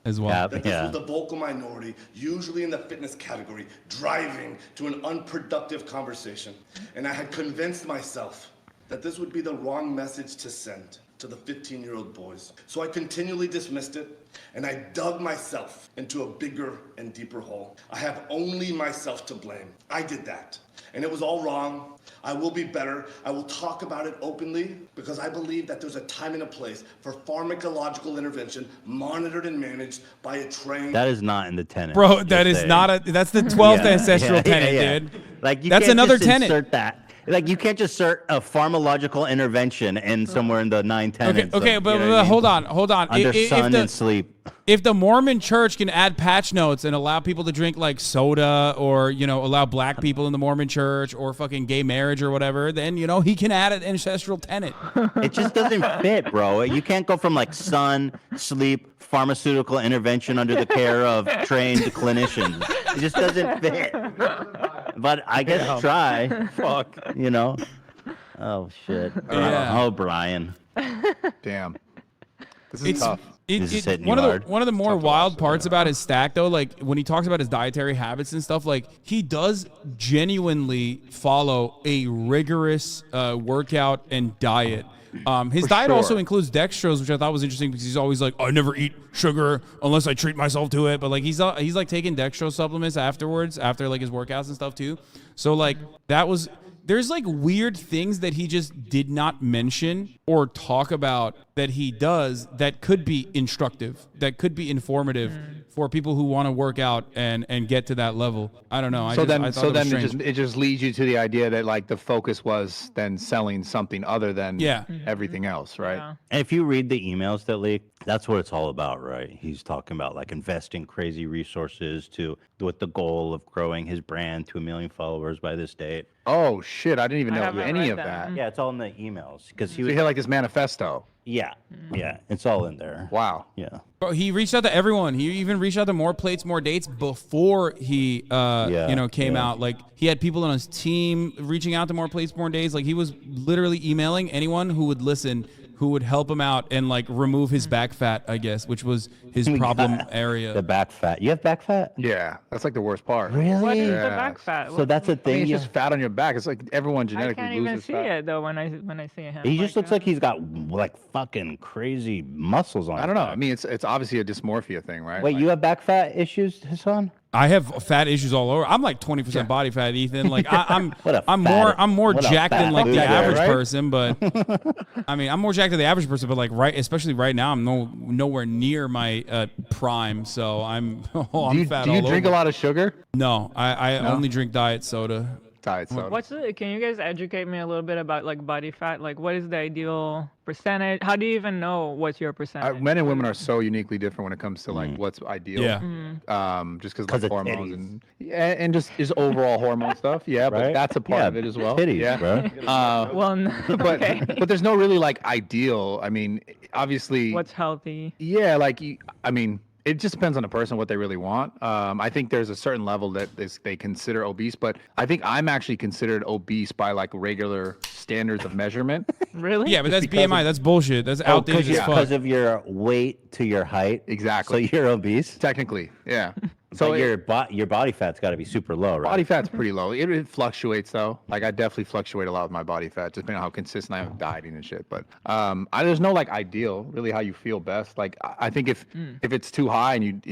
C: as well.
B: Yeah.
E: that this was the vocal minority, usually in the fitness category, driving to an unproductive conversation. And I had convinced myself that this would be the wrong message to send to the 15-year-old boys. So I continually dismissed it, and I dug myself into a bigger and deeper hole. I have only myself to blame. I did that, and it was all wrong. I will be better. I will talk about it openly because I believe that there's a time and a place for pharmacological intervention monitored and managed by a trained...
B: That is not in the tenet.
C: Bro, that is not a. That's the 12th ancestral tenet, dude.
B: Like you
C: That's
B: can't
C: another
B: just
C: tenet.
B: insert that. Like you can't just insert a pharmacological intervention in somewhere in the 9 tenets.
C: Okay,
B: of,
C: but,
B: you know what I mean?
C: hold on.
B: Under
C: If
B: sun
C: the-
B: and sleep.
C: If the Mormon church can add patch notes and allow people to drink like soda or, allow black people in the Mormon church or fucking gay marriage or whatever, then, he can add an ancestral tenet.
B: It just doesn't fit, bro. You can't go from like sun, sleep, pharmaceutical intervention under the care of trained clinicians. It just doesn't fit. But I guess try.
A: Fuck.
B: Oh, shit.
C: Yeah.
B: Oh, Brian.
A: Damn. This is tough.
B: This is hitting
C: one
B: you
C: of
B: hard.
C: the one of the more wild parts about his stack though, like when he talks about his dietary habits and stuff, like he does genuinely follow a rigorous workout and diet. His diet also includes dextrose, which I thought was interesting because he's always like, I never eat sugar unless I treat myself to it. But like he's like taking dextrose supplements afterwards, after like his workouts and stuff too. So like there's like weird things that he just did not mention or talk about that he does that could be instructive, that could be informative for people who want to work out and get to that level. I don't know. I thought
A: It just leads you to the idea that like the focus was then selling something other than everything else, right?
D: Yeah.
B: And if you read the emails that leak, that's what it's all about, right? He's talking about like investing crazy resources with the goal of growing his brand to 1 million followers by this date.
A: Oh shit! I didn't even know
D: haven't
A: any
D: read
A: of
D: that.
A: that.
B: Yeah, it's all in the emails because he
A: So
B: was.
A: you had like this manifesto.
B: Yeah, it's all in there.
A: Wow.
B: Yeah.
C: Bro, he reached out to everyone. He even reached out to More Plates, More Dates before he, came out. Like he had people on his team reaching out to More Plates, More Dates. Like he was literally emailing anyone who would listen, who would help him out and like remove his back fat, I guess, which was his problem area.
B: The back fat. You have back fat?
A: Yeah, that's like the worst part.
B: Really?
D: What is the
A: Yeah.
D: back fat?
B: So that's a
A: I mean,
B: thing.
A: it's just fat on your back. It's like everyone
D: I
A: genetically
D: can't even
A: loses
D: see
A: fat.
D: it though when I see him.
B: He just looks like he's got like fucking crazy muscles on.
A: I don't know. I mean, it's obviously a dysmorphia thing, right?
B: Wait,
A: Like,
B: you have back fat issues, Hasan?
C: I have fat issues all over. I'm like 20% body fat, Ethan. Like I'm
B: What a
C: I'm
B: fat-
C: more
B: what a
C: jacked than
B: fat
C: like the
B: loser,
C: average
A: right?
C: person, but I mean, I'm more jacked than the average person, but like especially right now, I'm nowhere near my prime, so I'm I'm
A: do you,
C: fat
A: do you
C: all
A: drink
C: over.
A: a lot of sugar?
C: No, I only drink diet soda.
A: Diet soda.
D: Can you guys educate me a little bit about like body fat? Like what is the ideal percentage? How do you even know what's your percentage?
A: Men and women are so uniquely different when it comes to like what's ideal.
C: Yeah.
A: Just because
B: 'Cause
A: like
B: of
A: hormones and just overall hormone stuff. Yeah, but
B: Right?
A: that's a part
B: Yeah,
A: of it as well.
B: titties,
A: yeah.
B: bro.
D: Well, no,
A: But
D: okay.
A: but there's no really like ideal. I mean, obviously.
D: What's healthy?
A: Yeah, like I mean, it just depends on the person what they really want. I think there's a certain level that they consider obese, but I think I'm actually considered obese by like regular standards of measurement.
D: Really?
C: Yeah, but that's
A: because
C: BMI. That's bullshit. That's outdated as fuck.
B: Because of your weight to your height.
A: Exactly.
B: So you're obese.
A: Technically, yeah.
B: So
A: So
B: your body fat's got to be super low, right?
A: body fat's pretty low. It fluctuates though. Like I definitely fluctuate a lot with my body fat, just depending on how consistent I am with dieting and shit. But there's no like ideal, really how you feel best. Like I think if it's too high and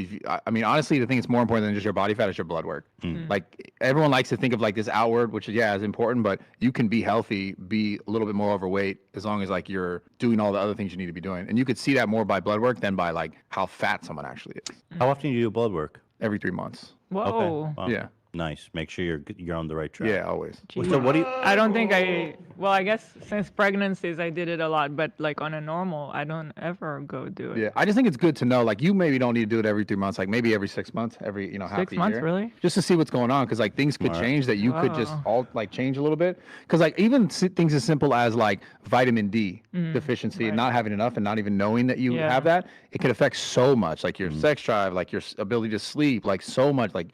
A: I mean honestly, the thing that's more important than just your body fat is your blood work. Like everyone likes to think of like this outward, which is important, but you can be healthy, be a little bit more overweight as long as like you're doing all the other things you need to be doing. And you could see that more by blood work than by like how fat someone actually is.
B: How often do you do blood work?
A: Every 3 months.
D: Whoa.
B: Wow.
A: Yeah.
B: Nice. Make sure you're on the right track.
A: Yeah, always.
B: So what do you?
D: I don't think I guess since pregnancies I did it a lot, but like on a normal, I don't ever go do it.
A: Yeah, I just think it's good to know. Like, you maybe don't need to do it every 3 months. Like, maybe every 6 months, every half
D: 6
A: a
D: months,
A: year.
D: really?
A: Just to see what's going on, because like things could change that you could just all like change a little bit. Because like even things as simple as like vitamin D deficiency and not having enough and not even knowing that you have that, it can affect so much, like your sex drive, like your ability to sleep, like so much, like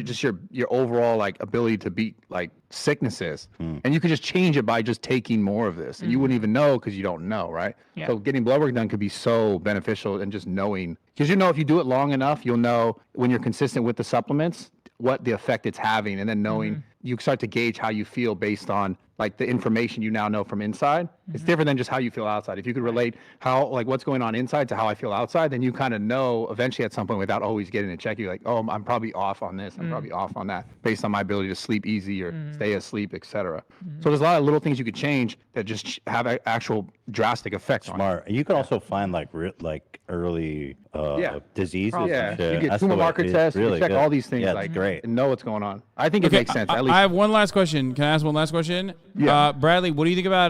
A: just your overall like ability to be like sicknesses, and you could just change it by just taking more of this, and you wouldn't even know because you don't know, right?
D: Yeah.
A: So getting blood work done could be so beneficial, and just knowing, because if you do it long enough, you'll know when you're consistent with the supplements what the effect it's having, and then knowing you start to gauge how you feel based on like the information you now know from inside. It's different than just how you feel outside. If you could relate how like what's going on inside to how I feel outside, then you kind of know eventually at some point without always getting a check. You're like, oh, I'm probably off on this. I'm probably off on that based on my ability to sleep easy or stay asleep, etc. So there's a lot of little things you could change that just have actual drastic effects on you.
B: Smart. You can also find like early diseases.
A: Yeah,
B: and shit.
A: you get
B: That's
A: tumor
B: the way-
A: marker
B: it's
A: tests, you
B: really
A: check
B: good.
A: all these things,
B: Yeah,
A: like
B: it's great.
A: and know what's going on. I think it makes sense. At least
C: I have one last question. Can I ask one last question?
A: Yeah.
C: Bradley, what do you think about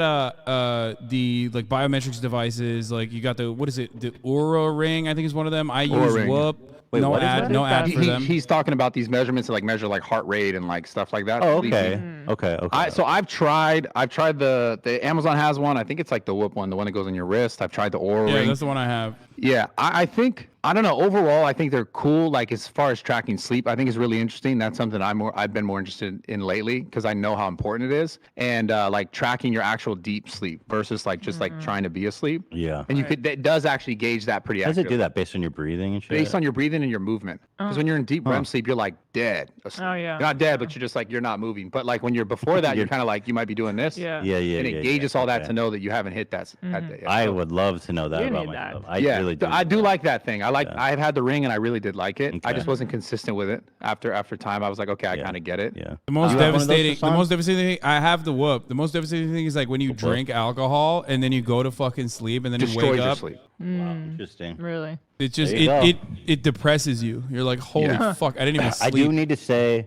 C: the like biometrics devices? Like you got the what is it? The Oura Ring, I think is one of them. I use
A: Ring.
C: Whoop.
B: Wait,
C: no
B: what is
C: ad,
B: that?
C: no ad for them.
A: he's talking about these measurements to like measure like heart rate and like stuff like that.
B: Oh,
A: Sleeping.
B: okay. Okay.
A: So I've tried the Amazon has one. I think it's like the Whoop one, the one that goes on your wrist. I've tried the Oura
C: Yeah,
A: Ring.
C: that's the one I have.
A: Yeah, I think I don't know. Overall, I think they're cool. Like as far as tracking sleep, I think is really interesting. That's something I've been more interested in lately because I know how important it is. And like tracking your actual deep sleep versus like just like trying to be asleep.
B: Yeah.
A: And it does actually gauge that pretty
B: How does it
A: accurately.
B: do that based on your breathing and shit?
A: Based on your breathing and your movement. Because when you're in deep REM sleep, you're like dead. asleep.
D: Oh, yeah.
A: You're not dead, but you're just like you're not moving. But like when you're before that, you're kind of like you might be doing this.
D: Yeah.
B: Yeah.
A: And it gauges all that
B: okay.
A: to know that you haven't hit that. Day.
B: I would love to know that
D: You
B: about
D: need that.
B: myself. I
A: Yeah,
B: really do.
A: I do
B: know
A: like that thing. I've had the ring and I really did like it. I
B: Okay.
A: just wasn't consistent with it. After time, I was like, okay, I
B: Yeah.
A: kind of get it.
B: that. Yeah.
C: The most
B: You have one of those,
C: devastating,
B: Hasan?
C: the most devastating thing. I have the Whoop. The most devastating thing is like when you drink alcohol and then you go to fucking sleep and then you
A: Destroys
C: wake
A: your
C: up.
A: sleep.
B: Wow, interesting.
D: Really?
C: It just
B: There you go.
C: it depresses you. You're like, holy
A: Yeah.
C: fuck, I didn't even
B: I
C: sleep.
B: do need to say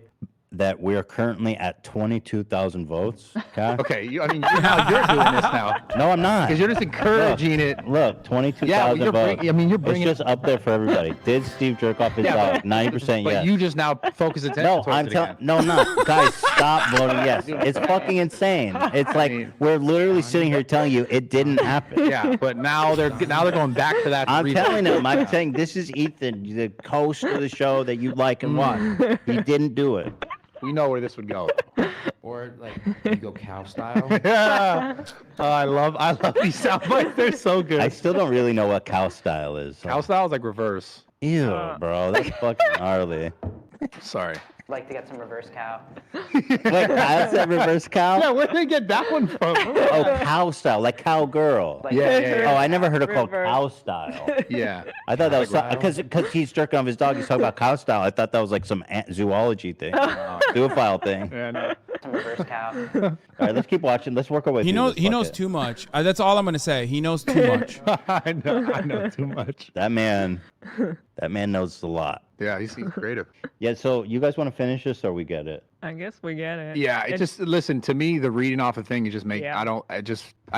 B: that we're currently at 22,000 votes. Okay.
A: Okay, you're doing this now
B: No, I'm not.
A: because you're just encouraging it.
B: Look, 22,000
A: you're
B: votes.
A: you're bringing.
B: It's just up there for everybody. Did Steve jerk off his dog? 90%
A: but
B: yes.
A: you just now focus attention.
B: No,
A: towards
B: I'm
A: it
B: telling.
A: again.
B: No, I'm not. Guys, stop voting yes. It's fucking insane. It's like we're literally sitting here telling you it didn't happen.
A: Yeah, but now they're going back to that.
B: I'm
A: reason.
B: telling him. I'm saying this is Ethan, the host of the show that you like and watch. He didn't do it.
A: We know where this would go.
F: Or like you go cow style.
A: Yeah. Oh, I love these sound bites. They're so good.
B: I still don't really know what cow style is. So.
A: Cow style is like reverse.
B: Ew, bro. That's fucking gnarly.
A: Sorry.
F: Like to get some reverse cow.
B: Wait, that's that reverse cow?
A: Yeah, where did they get that one from?
B: Oh, cow style, like cowgirl.
F: Like
B: Oh, I never heard it called
D: Reverse.
B: cow style.
A: Yeah.
B: I thought that was because he's jerking off his dog. He's talking about cow style. I thought that was like some zoology thing, zoophile thing.
A: Yeah, no.
F: some reverse cow.
B: All right, let's keep watching. Let's work our way.
C: He
B: through
C: knows.
B: this.
C: He
B: Fuck
C: knows
B: it.
C: too much. That's all I'm gonna say. He knows too much.
A: I know too much.
B: That man knows a lot.
A: Yeah, he's creative.
B: Yeah. So you guys want to finish this, or we get it?
D: I guess we get it.
A: Yeah, it just listen to me. The reading off a thing, you just make.
D: Yeah.
A: I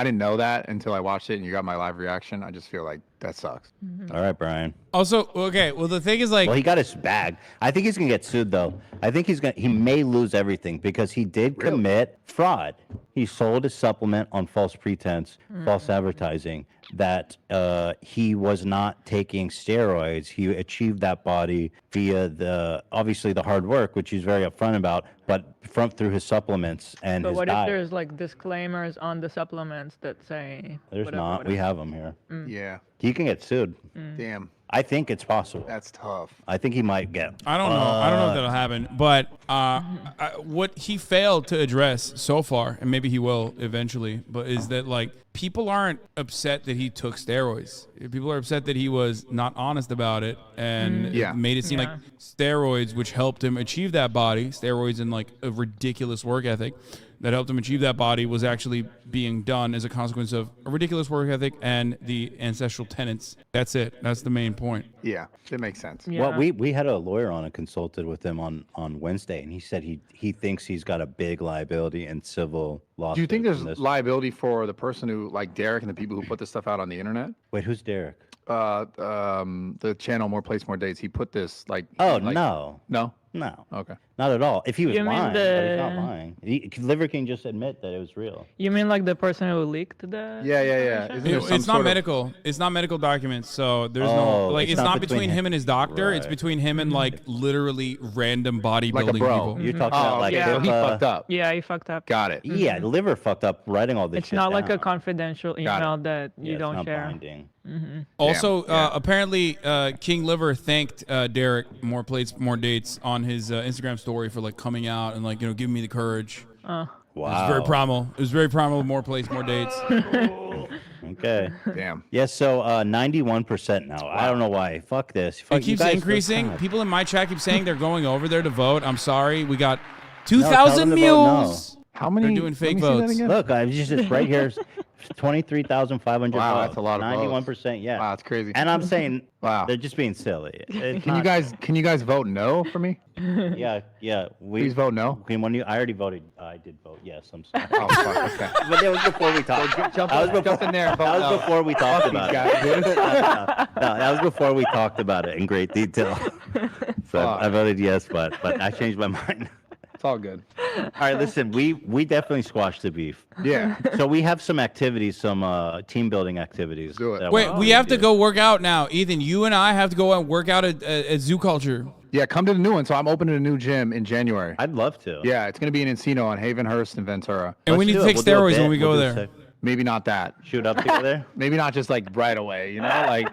A: didn't know that until I watched it, and you got my live reaction. I just feel like that sucks.
B: All right, Brian.
C: Also, okay. Well, the thing is, like,
B: Well, he got his bag. I think he's gonna get sued though. I think he may lose everything because he did commit fraud. He sold a supplement on false pretense, false advertising that he was not taking steroids. He achieved that body via obviously the hard work, which he's very upfront about, but through his supplements and
D: But
B: his
D: what if
B: diet.
D: there's like disclaimers on the supplements that say
B: There's
D: whatever,
B: not. We
D: whatever?
B: have him here.
A: Yeah.
B: He can get sued.
A: Damn.
B: I think it's possible.
A: That's tough.
B: I think he might get.
C: I don't know. I don't know if that'll happen. But what he failed to address so far, and maybe he will eventually, but is that like people aren't upset that he took steroids. People are upset that he was not honest about it and
A: Yeah.
C: it made it seem like steroids, which helped him achieve that body, steroids and like a ridiculous work ethic that helped him achieve that body was actually being done as a consequence of a ridiculous work ethic and the ancestral tenets. That's it. That's the main point.
A: Yeah, it makes sense.
D: Yeah.
B: Well, we had a lawyer on and consulted with him on Wednesday, and he said he thinks he's got a big liability in civil lawsuits.
A: Do you think there's
B: in this.
A: liability for the person who, like Derek and the people who put this stuff out on the internet?
B: Wait, who's Derek?
A: The channel More Place More Dates. He put this like.
B: Oh
A: like,
B: no,
A: No.
B: No.
A: Okay.
B: Not at all. If he was
D: You mean
B: lying, but he's not
D: the-
B: lying. Liver King just admit that it was real.
D: You mean like the person who leaked the?
A: Yeah.
D: information?
A: Isn't there some
C: It's not
A: sort of-
C: medical. It's not medical documents. So there's
B: Oh,
C: no like.
B: it's
C: It's
B: not
C: not
B: between
C: between
B: him-
C: him and his doctor. It's
B: Right.
C: between him and like literally random bodybuilding
A: Like a bro.
C: people.
B: You're talking
A: Oh,
B: about like
A: okay. So he
B: HIPAA.
A: fucked up.
D: Yeah, he fucked up.
A: Got it.
B: Yeah, Liver fucked up writing all this
D: It's
B: shit
D: not like a
B: down.
D: confidential
A: Got it.
D: email that
B: Yeah,
D: you
B: it's
D: don't
B: not
D: share.
B: binding.
C: Also,
A: Yeah.
C: apparently, King Liver thanked Derek More Plates, More Dates on his Instagram story for like coming out and like giving me the courage.
B: Wow.
C: It was very primal. It was very primal. More plates, more dates.
B: Okay.
A: Damn.
B: Yeah, so 91% now. I don't know why. Fuck this. Fuck
C: It
B: you
C: keeps
B: guys,
C: increasing.
B: God.
C: People in my chat keep saying they're going over there to vote. I'm sorry. We got
B: tell them
C: 2,000
B: to vote no.
C: mules.
A: How many?
C: They're doing
A: let
C: fake
A: me see that
C: votes.
A: again.
B: Look, I just it's right here. 23,500
A: Wow,
B: votes.
A: that's a lot of votes.
B: 91%, yeah.
A: Wow, that's crazy.
B: And I'm saying
A: Wow.
B: they're just being silly.
A: Can you guys vote no for me?
B: Yeah.
A: Please vote no.
B: Okay, I already voted. I did vote yes. I'm sorry.
A: Oh fuck. Okay.
B: But that was before we talked.
A: Jump,
B: That was
A: jump in there and vote
B: That was
A: no.
B: before we talked
A: Fuck
B: about
A: these
B: it.
A: guys, dude.
B: No, that was before we talked about it in great detail. So
A: Fuck.
B: I voted yes, but I changed my mind.
A: It's all good.
B: All right, listen, we definitely squashed the beef.
A: Yeah.
B: So we have some activities, some team building activities.
A: Do it.
B: that
C: Wait,
B: we're
C: we
B: gonna
C: have to
B: do.
C: go work out now. Ethan, you and I have to go and work out at Zoo Culture.
A: Yeah. Come to the new one. So I'm opening a new gym in January.
B: I'd love to.
A: Yeah, it's gonna be in Encino on Havenhurst and Ventura.
C: And we
B: Let's
C: need
B: do
C: to
B: it.
C: take
B: We'll do a
C: steroids
B: bit.
C: when we go
B: We'll do
C: there.
B: sec-
A: Maybe not that.
B: Shoot up together.
A: Maybe not just like right away. You know, like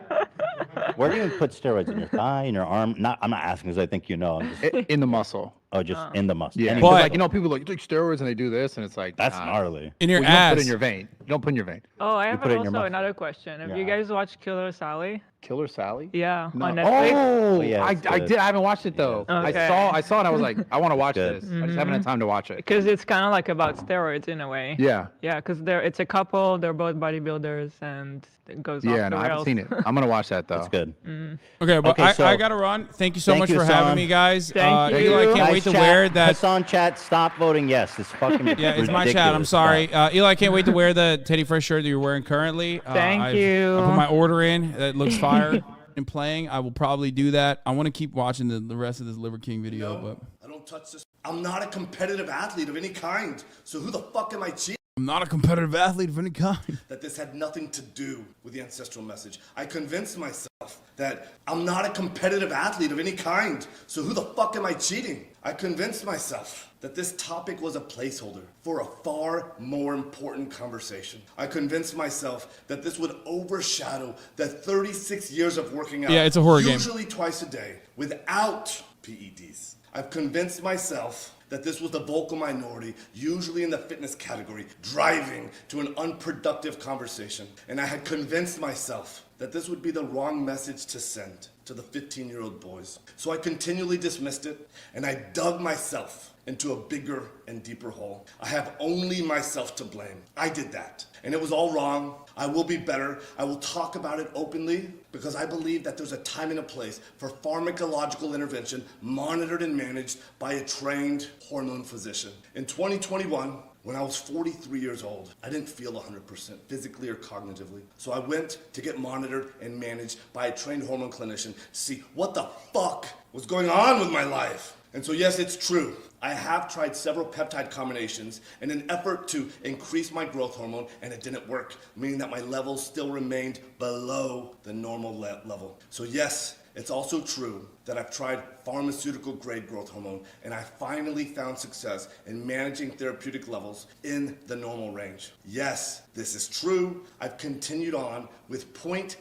B: Where do you put steroids in your thigh, in your arm? I'm not asking because I think you know. I'm just,
A: in the muscle.
B: just in the muscle.
A: Yeah.
B: Any-
A: Because,
C: But-
A: like people like you take steroids and they do this and it's like
B: that's
A: nah.
B: gnarly.
C: In your
A: Well, you don't
C: ass.
A: put it in your vein. You don't put it in your vein.
D: Oh, I have
B: put it in your
D: also
B: mouth.
D: another question. Have you
B: Yeah.
D: guys watched Killer Sally?
A: Killer Sally?
D: Yeah,
A: No.
D: on Netflix.
A: Oh,
B: yeah,
A: I
B: it's
A: did.
B: good.
A: I haven't watched it though.
D: Okay.
A: I saw it. And I was like, I want to watch
B: Good.
A: this. I just haven't had time to watch it.
D: Because it's kind of like about steroids in a way.
A: Yeah.
D: Yeah, because it's a couple. They're both bodybuilders, and it goes off
A: Yeah.
D: the
A: No, I haven't
D: rails.
A: seen it. I'm gonna watch that though.
B: That's good.
C: Okay, but
B: Okay, so-
C: I gotta run. Thank you so
B: Thank
C: much
B: you,
C: for having
B: Hasan.
C: me, guys.
D: Thank you.
C: Eli, I can't
B: Guys,
C: wait to
B: chat,
C: wear that.
B: Hasan chat, stop voting yes. It's fucking
C: Yeah, it's my chat. I'm
B: ridiculous.
C: sorry.
B: Stop.
C: Eli, I can't wait to wear the Teddy Fresh shirt that you're wearing currently.
D: Thank you.
C: I put my order in. That looks fire. And playing, I will probably do that. I want to keep watching the rest of this Liver King video, but
E: I don't touch this. I'm not a competitive athlete of any kind. So who the fuck am I cheating?
C: I'm not a competitive athlete of any kind.
E: That this had nothing to do with the ancestral message. I convinced myself that I'm not a competitive athlete of any kind. So who the fuck am I cheating? I convinced myself that this topic was a placeholder for a far more important conversation. I convinced myself that this would overshadow the 36 years of working out.
C: Yeah, it's a horror game.
E: Usually twice a day without PEDs. I've convinced myself that this was the vocal minority, usually in the fitness category, driving to an unproductive conversation. And I had convinced myself that this would be the wrong message to send to the 15-year-old boys. So I continually dismissed it, and I dug myself into a bigger and deeper hole. I have only myself to blame. I did that, and it was all wrong. I will be better. I will talk about it openly because I believe that there's a time and a place for pharmacological intervention monitored and managed by a trained hormone physician. In 2021, when I was 43 years old, I didn't feel 100% physically or cognitively. So I went to get monitored and managed by a trained hormone clinician to see what the fuck was going on with my life. And so yes, it's true. I have tried several peptide combinations in an effort to increase my growth hormone, and it didn't work, meaning that my levels still remained below the normal level. So yes, it's also true that I've tried pharmaceutical grade growth hormone, and I finally found success in managing therapeutic levels in the normal range. Yes, this is true. I've continued on with 0.6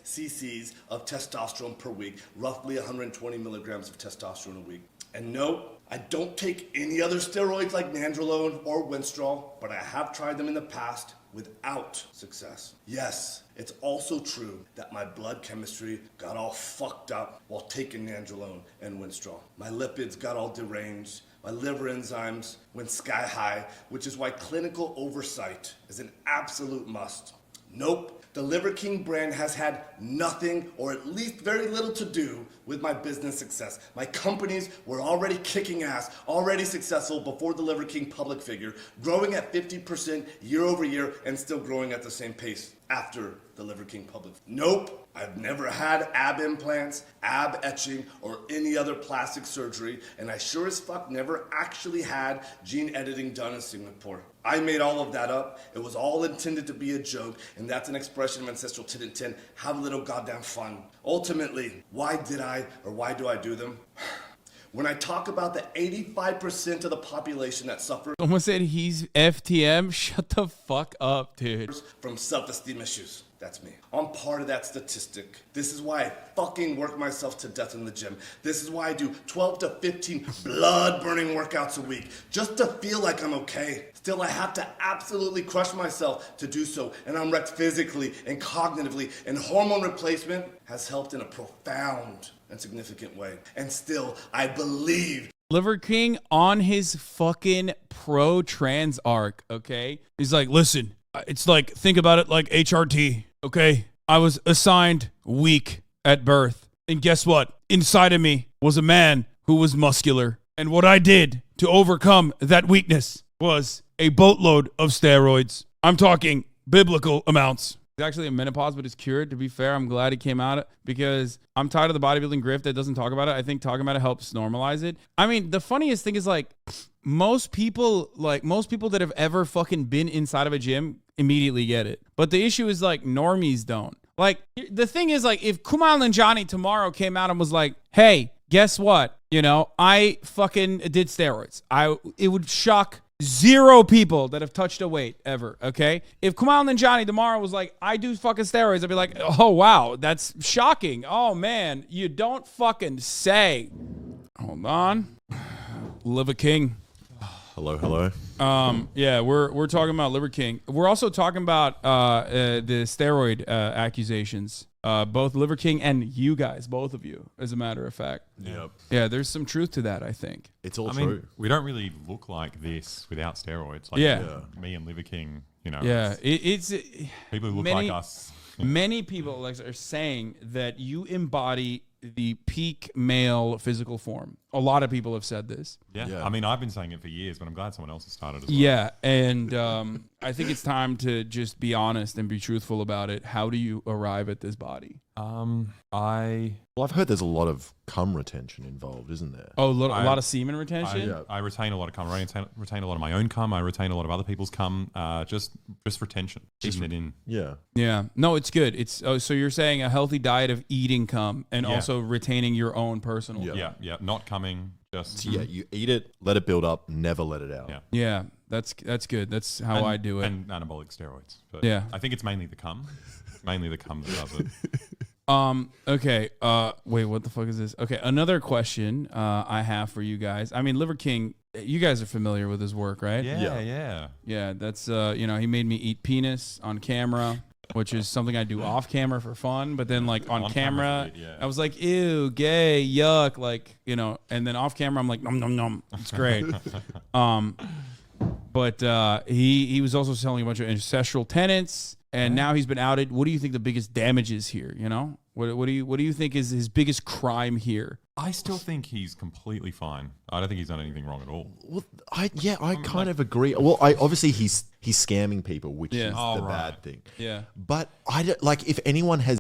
E: cc's of testosterone per week, roughly 120 milligrams of testosterone a week. And no, I don't take any other steroids like nandrolone or winstrol, but I have tried them in the past without success. Yes, it's also true that my blood chemistry got all fucked up while taking nandrolone and winstrol. My lipids got all deranged. My liver enzymes went sky high, which is why clinical oversight is an absolute must. Nope. The Liver King brand has had nothing, or at least very little, to do with my business success. My companies were already kicking ass, already successful before the Liver King public figure, growing at 50% year over year and still growing at the same pace after the Liver King public. Nope. I've never had ab implants, ab etching, or any other plastic surgery, and I sure as fuck never actually had gene editing done in Singapore. I made all of that up. It was all intended to be a joke, and that's an expression of ancestral tin and tin. Have a little goddamn fun. Ultimately, why did I, or why do I do them? When I talk about the 85% of the population that suffers
C: Someone said he's FTM. Shut the fuck up, dude.
E: from self-esteem issues, that's me. I'm part of that statistic. This is why I fucking work myself to death in the gym. This is why I do 12 to 15 blood-burning workouts a week, just to feel like I'm okay. Still, I have to absolutely crush myself to do so, and I'm wrecked physically and cognitively, and hormone replacement has helped in a profound and significant way. And still, I believe
C: Liver King on his fucking pro-trans arc, okay? He's like, listen, it's like, think about it like HRT, okay? I was assigned weak at birth. And guess what? Inside of me was a man who was muscular. And what I did to overcome that weakness was a boatload of steroids. I'm talking biblical amounts. He's actually in menopause, but is cured. To be fair, I'm glad he came out because I'm tired of the bodybuilding grift that doesn't talk about it. I think talking about it helps normalize it. I mean, the funniest thing is like most people that have ever fucking been inside of a gym immediately get it. But the issue is like normies don't. Like the thing is like if Kumail Nanjiani tomorrow came out and was like, hey, guess what? You know, I fucking did steroids. It would shock 0 people that have touched a weight ever, okay? If Kumail Nanjiani tomorrow was like, I do fucking steroids, I'd be like, oh, wow, that's shocking. Oh, man, you don't fucking say. Hold on. Liver King.
G: Hello.
C: Yeah, we're talking about Liver King. We're also talking about the steroid accusations. Both Liver King and you guys, both of you, as a matter of fact.
G: Yep.
C: Yeah, there's some truth to that, I think.
G: It's all
H: I
G: true.
H: mean, we don't really look like this without steroids. Like
C: Yeah.
H: me and Liver King, you know.
C: Yeah, it's
H: People who look
C: many-
H: like us.
C: Many people like are saying that you embody the peak male physical form. A lot of people have said this.
H: Yeah. I mean, I've been saying it for years, but I'm glad someone else has started as well.
C: Yeah, and I think it's time to just be honest and be truthful about it. How do you arrive at this body?
G: Well, I've heard there's a lot of cum retention involved, isn't there?
C: Oh, a lot of semen retention?
H: I retain a lot of cum. I retain a lot of my own cum. I retain a lot of other people's cum. Just retention, keeping it in.
G: Yeah.
C: Yeah. No, it's good. It's so you're saying a healthy diet of eating cum and also retaining your own personal.
G: Yeah.
H: Yeah. Not coming. Just
G: So, yeah, you eat it, let it build up, never let it out.
H: Yeah.
C: Yeah. That's good. That's how I do it.
H: And anabolic steroids. But
C: Yeah.
H: I think it's mainly the cum. Mainly the cum that does it.
C: Okay. Wait, what the fuck is this? Okay. Another question I have for you guys. I mean, Liver King, you guys are familiar with his work, right?
H: Yeah.
C: Yeah. That's, he made me eat penis on camera, which is something I do off camera for fun. But then like on camera, I was like, ew, gay, yuck. Like, and then off camera, I'm like, nom, nom, nom. It's great. But he was also selling a bunch of ancestral tenets. And now he's been outed. What do you think the biggest damage is here? What do you think is his biggest crime here?
H: I still think he's completely fine. I don't think he's done anything wrong at all.
G: Well, I kind of agree. Well, obviously he's scamming people, which is the bad thing.
C: Yeah.
G: But I don't, like, if anyone has